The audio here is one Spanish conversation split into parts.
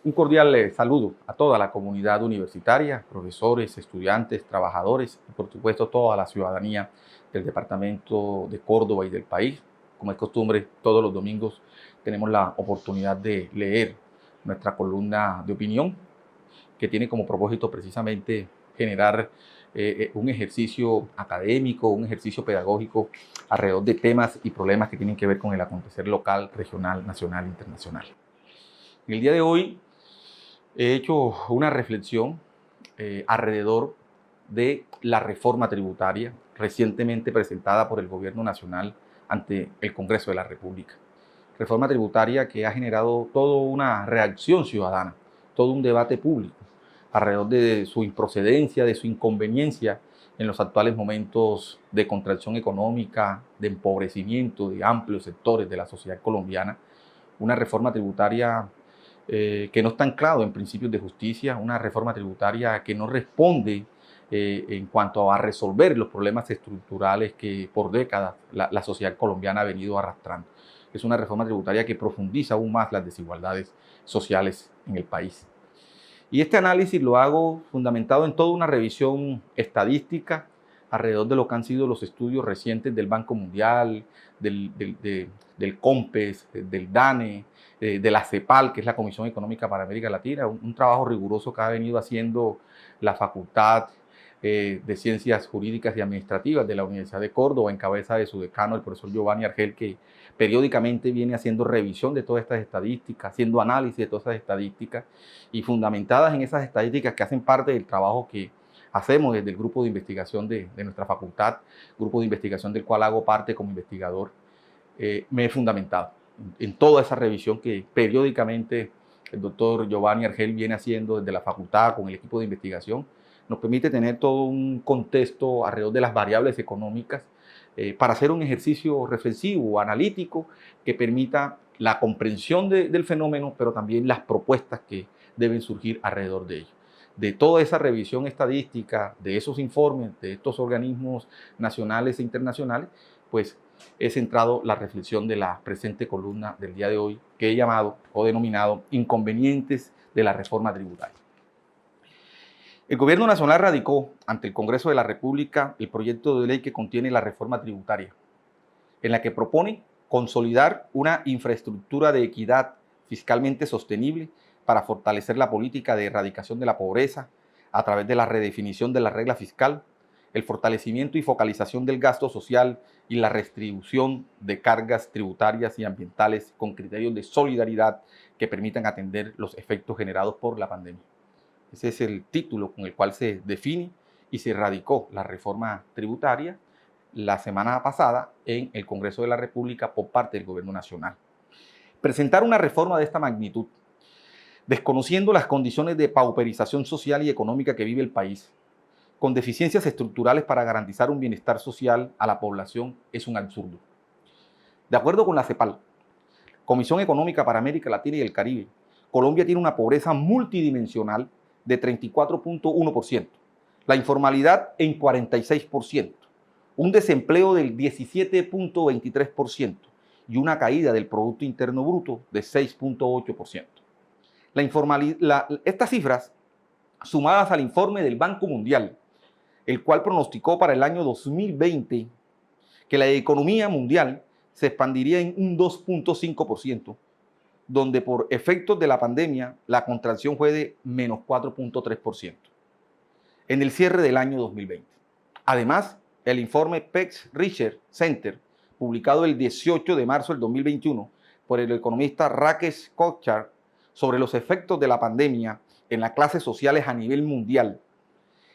Un cordial saludo a toda la comunidad universitaria, profesores, estudiantes, trabajadores y por supuesto toda la ciudadanía del departamento de Córdoba y del país. Como es costumbre, todos los domingos tenemos la oportunidad de leer nuestra columna de opinión que tiene como propósito precisamente generar un ejercicio académico, un ejercicio pedagógico alrededor de temas y problemas que tienen que ver con el acontecer local, regional, nacional e internacional. En el día de hoy he hecho una reflexión alrededor de la reforma tributaria recientemente presentada por el Gobierno Nacional ante el Congreso de la República. Reforma tributaria que ha generado toda una reacción ciudadana, todo un debate público alrededor de su improcedencia, de su inconveniencia en los actuales momentos de contracción económica, de empobrecimiento de amplios sectores de la sociedad colombiana. Una reforma tributaria que no está anclado en principios de justicia, una reforma tributaria que no responde en cuanto a resolver los problemas estructurales que por décadas la sociedad colombiana ha venido arrastrando. Es una reforma tributaria que profundiza aún más las desigualdades sociales en el país. Y este análisis lo hago fundamentado en toda una revisión estadística alrededor de lo que han sido los estudios recientes del Banco Mundial, del COMPES, del DANE, de la CEPAL, que es la Comisión Económica para América Latina, un trabajo riguroso que ha venido haciendo la Facultad de Ciencias Jurídicas y Administrativas de la Universidad de Córdoba, en cabeza de su decano, el profesor Giovanni Argel, que periódicamente viene haciendo revisión de todas estas estadísticas, haciendo análisis de todas estas estadísticas y fundamentadas en esas estadísticas que hacen parte del trabajo que hacemos desde el grupo de investigación de nuestra facultad, grupo de investigación del cual hago parte como investigador. Me he fundamentado en toda esa revisión que periódicamente el doctor Giovanni Argel viene haciendo desde la facultad con el equipo de investigación. Nos permite tener todo un contexto alrededor de las variables económicas para hacer un ejercicio reflexivo, analítico, que permita la comprensión del fenómeno, pero también las propuestas que deben surgir alrededor de ello. De toda esa revisión estadística, de esos informes, de estos organismos nacionales e internacionales, pues he centrado la reflexión de la presente columna del día de hoy, que he llamado o denominado Inconvenientes de la Reforma Tributaria. El Gobierno Nacional radicó ante el Congreso de la República el proyecto de ley que contiene la reforma tributaria, en la que propone consolidar una infraestructura de equidad fiscalmente sostenible para fortalecer la política de erradicación de la pobreza a través de la redefinición de la regla fiscal, el fortalecimiento y focalización del gasto social y la redistribución de cargas tributarias y ambientales con criterios de solidaridad que permitan atender los efectos generados por la pandemia. Ese es el título con el cual se define y se radicó la reforma tributaria la semana pasada en el Congreso de la República por parte del Gobierno Nacional. Presentar una reforma de esta magnitud, desconociendo las condiciones de pauperización social y económica que vive el país, con deficiencias estructurales para garantizar un bienestar social a la población, es un absurdo. De acuerdo con la CEPAL, Comisión Económica para América Latina y el Caribe, Colombia tiene una pobreza multidimensional de 34.1%, la informalidad en 46%, un desempleo del 17.23% y una caída del Producto Interno Bruto de 6.8%. Estas cifras, sumadas al informe del Banco Mundial, el cual pronosticó para el año 2020 que la economía mundial se expandiría en un 2.5%, donde por efectos de la pandemia la contracción fue de menos 4.3% en el cierre del año 2020. Además, el informe PEX Research Center, publicado el 18 de marzo del 2021 por el economista Rakesh Kochhar sobre los efectos de la pandemia en las clases sociales a nivel mundial,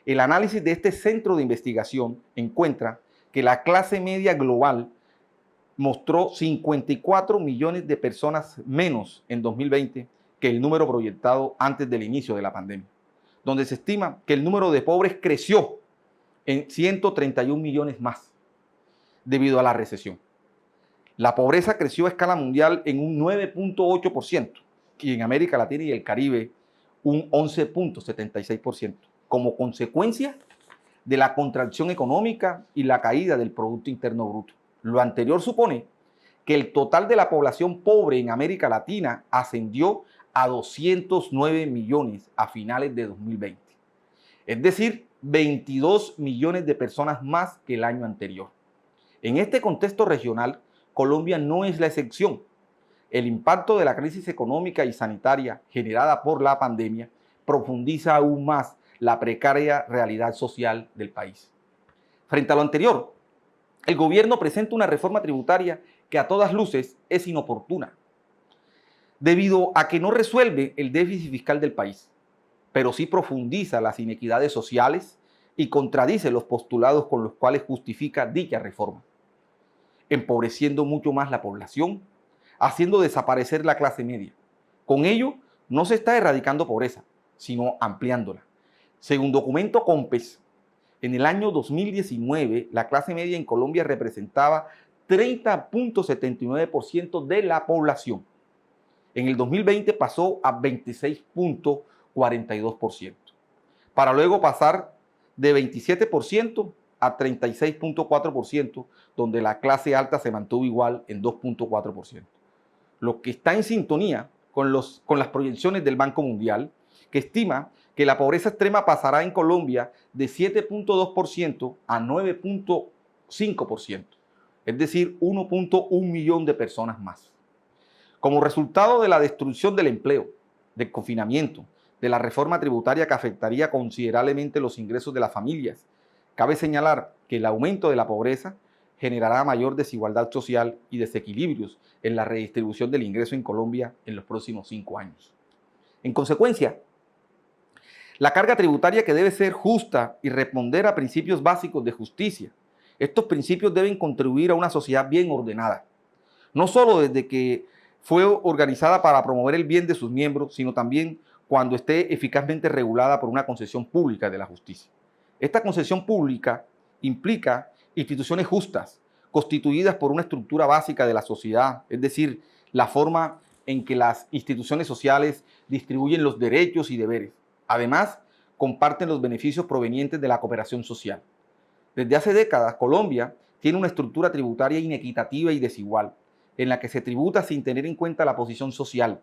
el análisis de este centro de investigación encuentra que la clase media global mostró 54 millones de personas menos en 2020 que el número proyectado antes del inicio de la pandemia, donde se estima que el número de pobres creció en 131 millones más debido a la recesión. La pobreza creció a escala mundial en un 9.8% y en América Latina y el Caribe un 11.76%, como consecuencia de la contracción económica y la caída del Producto Interno Bruto. Lo anterior supone que el total de la población pobre en América Latina ascendió a 209 millones a finales de 2020. Es decir, 22 millones de personas más que el año anterior. En este contexto regional, Colombia no es la excepción. El impacto de la crisis económica y sanitaria generada por la pandemia profundiza aún más la precaria realidad social del país. Frente a lo anterior, el gobierno presenta una reforma tributaria que a todas luces es inoportuna, debido a que no resuelve el déficit fiscal del país, pero sí profundiza las inequidades sociales y contradice los postulados con los cuales justifica dicha reforma, empobreciendo mucho más la población, haciendo desaparecer la clase media. Con ello, no se está erradicando pobreza, sino ampliándola. Según documento COMPES, en el año 2019, la clase media en Colombia representaba 30.79% de la población. En el 2020 pasó a 26.42%, para luego pasar de 27% a 36.4%, donde la clase alta se mantuvo igual en 2.4%. Lo que está en sintonía con las proyecciones del Banco Mundial, que estima que la pobreza extrema pasará en Colombia de 7.2% a 9.5%, es decir, 1.1 millón de personas más. Como resultado de la destrucción del empleo, del confinamiento, de la reforma tributaria que afectaría considerablemente los ingresos de las familias, cabe señalar que el aumento de la pobreza generará mayor desigualdad social y desequilibrios en la redistribución del ingreso en Colombia en los próximos 5 años. En consecuencia, la carga tributaria que debe ser justa y responder a principios básicos de justicia. Estos principios deben contribuir a una sociedad bien ordenada, no solo desde que fue organizada para promover el bien de sus miembros, sino también cuando esté eficazmente regulada por una concesión pública de la justicia. Esta concesión pública implica instituciones justas, constituidas por una estructura básica de la sociedad, es decir, la forma en que las instituciones sociales distribuyen los derechos y deberes. Además, comparten los beneficios provenientes de la cooperación social. Desde hace décadas, Colombia tiene una estructura tributaria inequitativa y desigual, en la que se tributa sin tener en cuenta la posición social.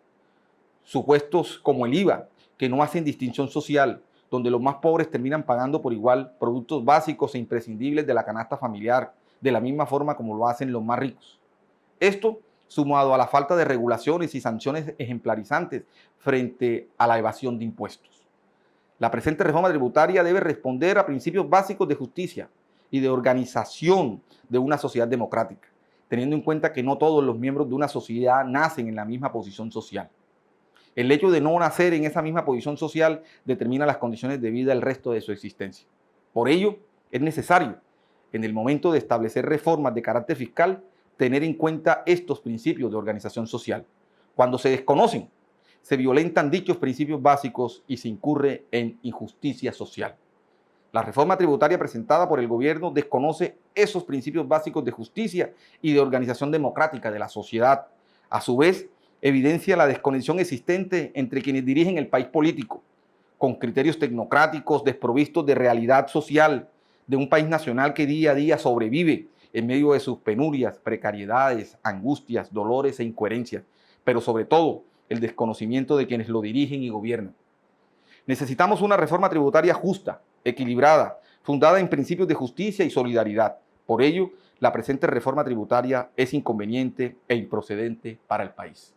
Supuestos como el IVA, que no hacen distinción social, donde los más pobres terminan pagando por igual productos básicos e imprescindibles de la canasta familiar, de la misma forma como lo hacen los más ricos. Esto, sumado a la falta de regulaciones y sanciones ejemplarizantes frente a la evasión de impuestos. La presente reforma tributaria debe responder a principios básicos de justicia y de organización de una sociedad democrática, teniendo en cuenta que no todos los miembros de una sociedad nacen en la misma posición social. El hecho de no nacer en esa misma posición social determina las condiciones de vida el resto de su existencia. Por ello, es necesario, en el momento de establecer reformas de carácter fiscal, tener en cuenta estos principios de organización social. Cuando se desconocen, se violentan dichos principios básicos y se incurre en injusticia social. La reforma tributaria presentada por el gobierno desconoce esos principios básicos de justicia y de organización democrática de la sociedad. A su vez, evidencia la desconexión existente entre quienes dirigen el país político, con criterios tecnocráticos desprovistos de realidad social de un país nacional que día a día sobrevive en medio de sus penurias, precariedades, angustias, dolores e incoherencias, pero sobre todo el desconocimiento de quienes lo dirigen y gobiernan. Necesitamos una reforma tributaria justa, equilibrada, fundada en principios de justicia y solidaridad. Por ello, la presente reforma tributaria es inconveniente e improcedente para el país.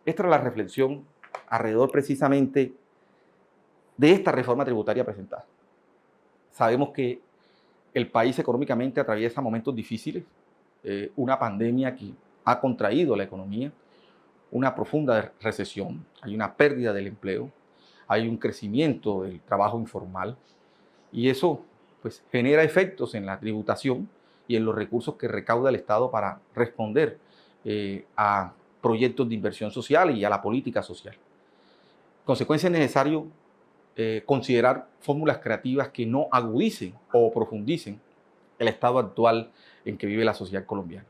Esta es la reflexión alrededor precisamente de esta reforma tributaria presentada. Sabemos que el país económicamente atraviesa momentos difíciles, una pandemia que ha contraído la economía, una profunda recesión, hay una pérdida del empleo, hay un crecimiento del trabajo informal y eso pues genera efectos en la tributación y en los recursos que recauda el Estado para responder a proyectos de inversión social y a la política social. En consecuencia, es necesario considerar fórmulas creativas que no agudicen o profundicen el estado actual en que vive la sociedad colombiana.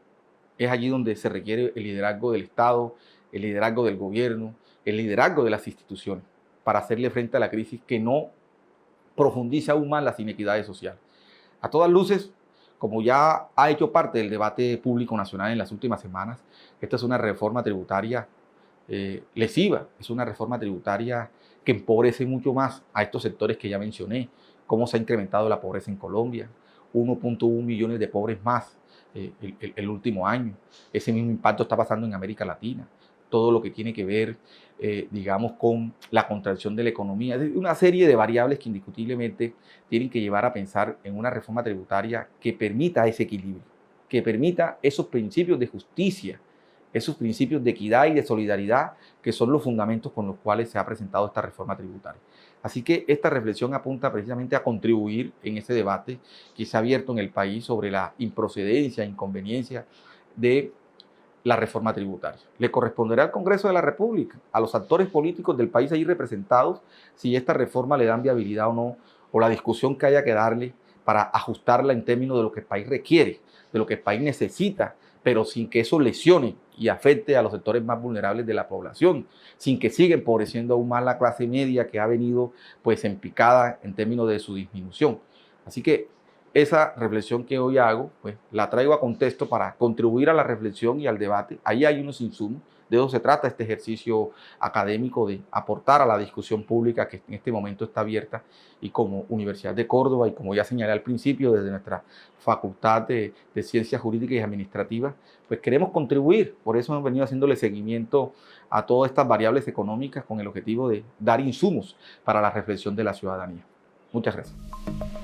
Es allí donde se requiere el liderazgo del Estado, el liderazgo del gobierno, el liderazgo de las instituciones para hacerle frente a la crisis que no profundice aún más las inequidades sociales. A todas luces, como ya ha hecho parte del debate público nacional en las últimas semanas, esta es una reforma tributaria lesiva, es una reforma tributaria que empobrece mucho más a estos sectores que ya mencioné, cómo se ha incrementado la pobreza en Colombia, 1.1 millones de pobres más el último año. Ese mismo impacto está pasando en América Latina. Todo lo que tiene que ver, digamos, con la contracción de la economía. Es una serie de variables que indiscutiblemente tienen que llevar a pensar en una reforma tributaria que permita ese equilibrio, que permita esos principios de justicia, esos principios de equidad y de solidaridad que son los fundamentos con los cuales se ha presentado esta reforma tributaria. Así que esta reflexión apunta precisamente a contribuir en ese debate que se ha abierto en el país sobre la improcedencia, inconveniencia de la reforma tributaria. Le corresponderá al Congreso de la República, a los actores políticos del país ahí representados, si esta reforma le dan viabilidad o no, o la discusión que haya que darle para ajustarla en términos de lo que el país requiere, de lo que el país necesita, pero sin que eso lesione y afecte a los sectores más vulnerables de la población, sin que siga empobreciendo aún más la clase media que ha venido pues en picada en términos de su disminución. Así que esa reflexión que hoy hago, pues la traigo a contexto para contribuir a la reflexión y al debate. Ahí hay unos insumos, de eso se trata este ejercicio académico, de aportar a la discusión pública que en este momento está abierta, y como Universidad de Córdoba, y como ya señalé al principio, desde nuestra Facultad de Ciencias Jurídicas y Administrativas, pues queremos contribuir. Por eso hemos venido haciéndole seguimiento a todas estas variables económicas con el objetivo de dar insumos para la reflexión de la ciudadanía. Muchas gracias.